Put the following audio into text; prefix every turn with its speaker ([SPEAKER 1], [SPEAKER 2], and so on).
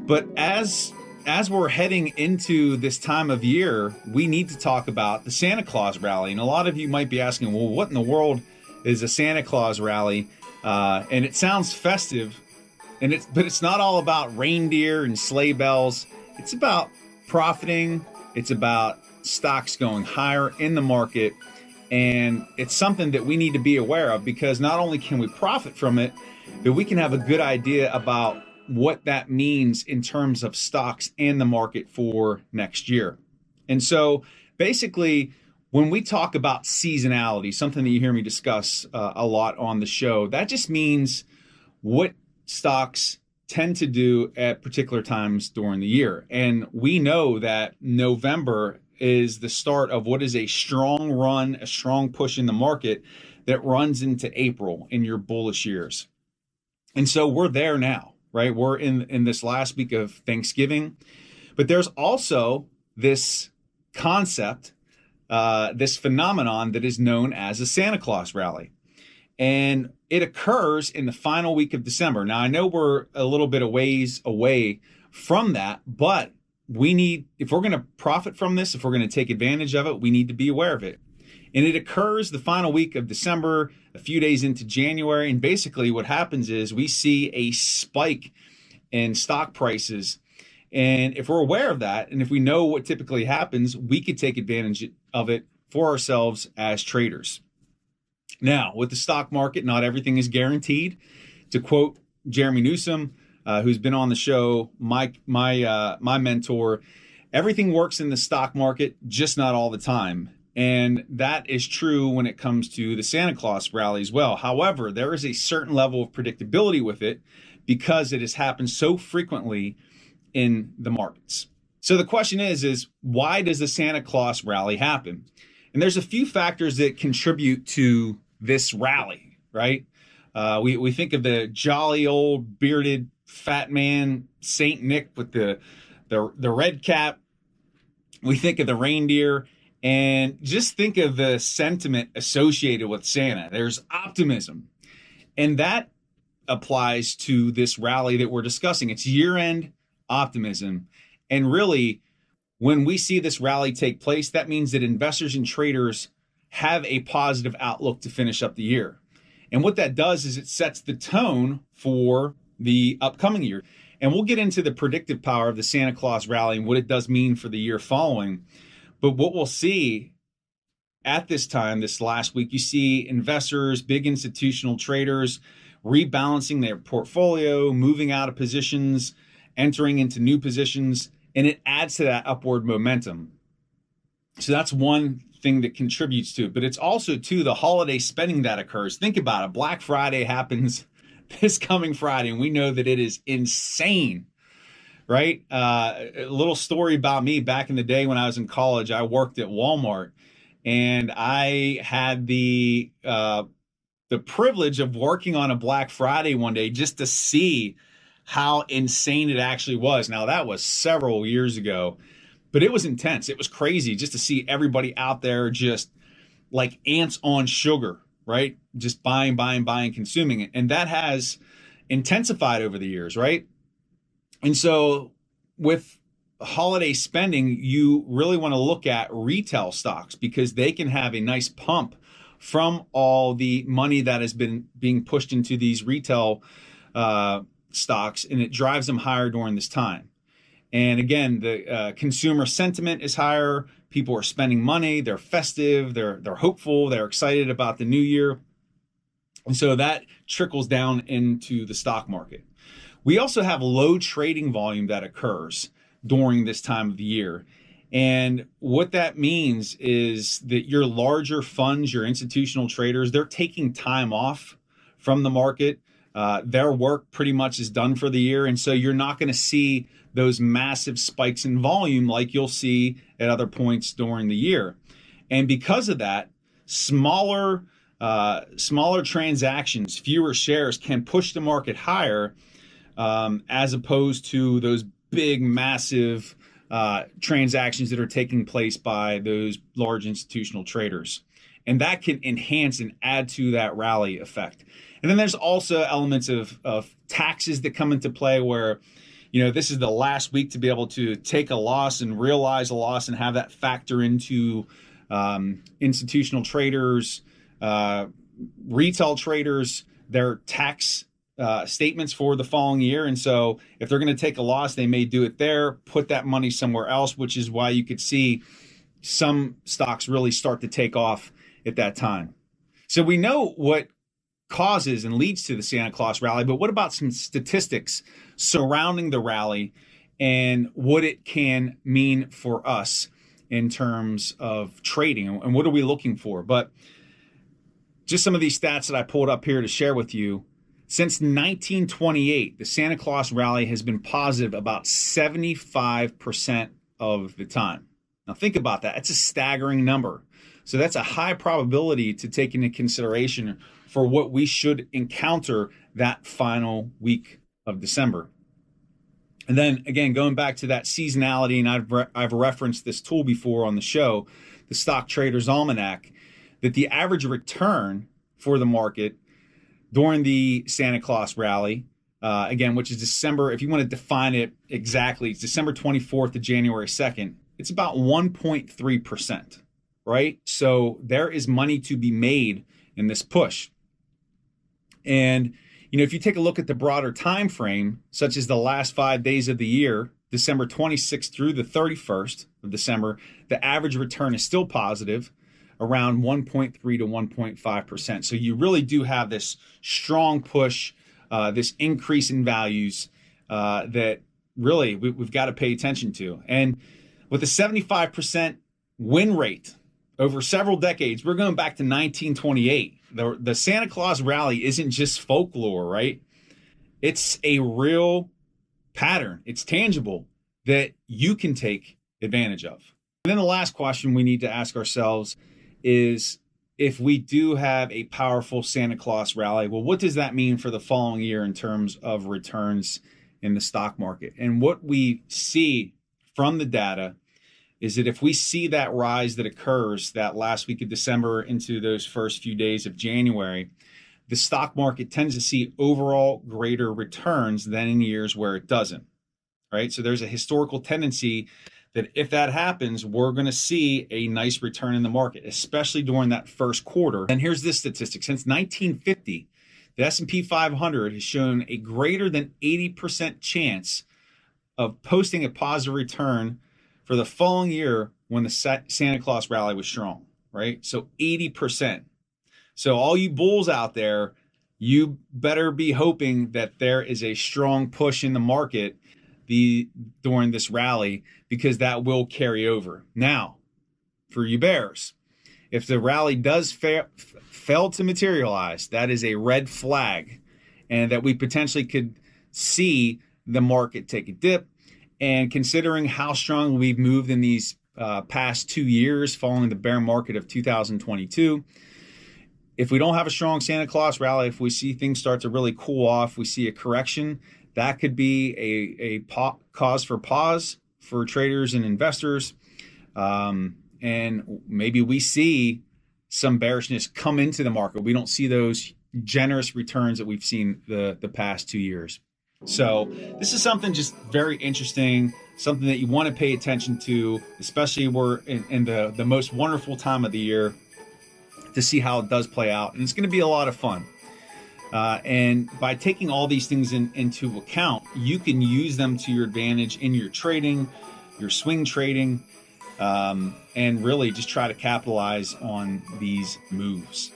[SPEAKER 1] But as we're heading into this time of year, we need to talk about the Santa Claus Rally. And a lot of you might be asking, well, what in the world is a Santa Claus Rally? And it sounds festive, but it's not all about reindeer and sleigh bells. It's about profiting. It's about stocks going higher in the market. And it's something that we need to be aware of, because not only can we profit from it, but we can have a good idea about what that means in terms of stocks and the market for next year. And so basically, when we talk about seasonality, something that you hear me discuss a lot on the show, that just means what stocks tend to do at particular times during the year. And we know that November is the start of what is a strong run, a strong push in the market that runs into April in your bullish years. And so we're there now, right? We're in this last week of Thanksgiving, but there's also this concept, this phenomenon that is known as a Santa Claus Rally. And it occurs in the final week of December. Now, I know we're a little bit a ways away from that, but if we're going to profit from this, if we're going to take advantage of it, we need to be aware of it. And it occurs the final week of December, a few days into January. And basically what happens is we see a spike in stock prices. And if we're aware of that, and if we know what typically happens, we could take advantage of it for ourselves as traders. Now, with the stock market, not everything is guaranteed. To quote Jeremy Newsom, who's been on the show, my mentor, everything works in the stock market, just not all the time. And that is true when it comes to the Santa Claus Rally as well. However, there is a certain level of predictability with it because it has happened so frequently in the markets. So the question is why does the Santa Claus Rally happen? And there's a few factors that contribute to this rally, right? We think of the jolly old bearded fat man, Saint Nick with the red cap. We think of the reindeer, and just think of the sentiment associated with Santa. There's optimism, and that applies to this rally that we're discussing. It's year-end optimism, and really, when we see this rally take place, that means that investors and traders have a positive outlook to finish up the year. And what that does is it sets the tone for the upcoming year. And we'll get into the predictive power of the Santa Claus Rally and what it does mean for the year following. But what we'll see at this time, this last week, you see investors, big institutional traders rebalancing their portfolio, moving out of positions, entering into new positions, and it adds to that upward momentum. So that's one thing that contributes to it. But it's also, too, the holiday spending that occurs. Think about it. Black Friday happens this coming Friday, and we know that it is insane, right? A little story about me. Back in the day when I was in college, I worked at Walmart, and I had the privilege of working on a Black Friday one day just to see how insane it actually was. Now, that was several years ago, but it was intense. It was crazy just to see everybody out there just like ants on sugar, right? Just buying, consuming it. And that has intensified over the years, right? And so with holiday spending, you really want to look at retail stocks because they can have a nice pump from all the money that has been being pushed into these retail stocks, and it drives them higher during this time. And again, the consumer sentiment is higher. People are spending money. They're festive. They're hopeful. They're excited about the new year. And so that trickles down into the stock market. We also have low trading volume that occurs during this time of the year. And what that means is that your larger funds, your institutional traders, they're taking time off from the market. Their work pretty much is done for the year. And so you're not going to see those massive spikes in volume like you'll see at other points during the year. And because of that, smaller transactions, fewer shares can push the market higher as opposed to those big, massive transactions that are taking place by those large institutional traders. And that can enhance and add to that rally effect. And then there's also elements of taxes that come into play where, this is the last week to be able to take a loss and realize a loss and have that factor into institutional traders, retail traders, their tax statements for the following year. And so if they're going to take a loss, they may do it there, put that money somewhere else, which is why you could see some stocks really start to take off at that time. So we know what causes and leads to the Santa Claus rally, but what about some statistics surrounding the rally and what it can mean for us in terms of trading, and what are we looking for? But just some of these stats that I pulled up here to share with you. Since 1928, the Santa Claus rally has been positive about 75% of the time. Now think about that. It's a staggering number. So that's a high probability to take into consideration for what we should encounter that final week of December. And then again, going back to that seasonality, and I've referenced this tool before on the show, the Stock Trader's Almanac, that the average return for the market during the Santa Claus rally, again, which is December, if you want to define it exactly, it's December 24th to January 2nd, it's about 1.3%, right? So there is money to be made in this push. And if you take a look at the broader time frame, such as the last 5 days of the year, December 26th through the 31st of December, the average return is still positive, around 1.3 to 1.5%. So you really do have this strong push, this increase in values that really we've got to pay attention to. And with a 75% win rate over several decades, we're going back to 1928. The Santa Claus rally isn't just folklore, right? It's a real pattern. It's tangible that you can take advantage of. And then the last question we need to ask ourselves is, if we do have a powerful Santa Claus rally, well, what does that mean for the following year in terms of returns in the stock market? And what we see from the data is that if we see that rise that occurs that last week of December into those first few days of January, the stock market tends to see overall greater returns than in years where it doesn't, right? So there's a historical tendency that if that happens, we're going to see a nice return in the market, especially during that first quarter. And here's this statistic. Since 1950, the S&P 500 has shown a greater than 80% chance of posting a positive return for the following year when the Santa Claus rally was strong, right? So 80%. So all you bulls out there, you better be hoping that there is a strong push in the market during this rally, because that will carry over. Now, for you bears, if the rally does fail to materialize, that is a red flag, and that we potentially could see the market take a dip. And considering how strong we've moved in these past 2 years following the bear market of 2022, if we don't have a strong Santa Claus rally, if we see things start to really cool off, we see a correction, that could be a cause for pause for traders and investors. And maybe we see some bearishness come into the market. We don't see those generous returns that we've seen the past 2 years. So this is something just very interesting, something that you want to pay attention to, especially we're in the most wonderful time of the year, to see how it does play out. And it's going to be a lot of fun. And by taking all these things into account, you can use them to your advantage in your trading, your swing trading, and really just try to capitalize on these moves.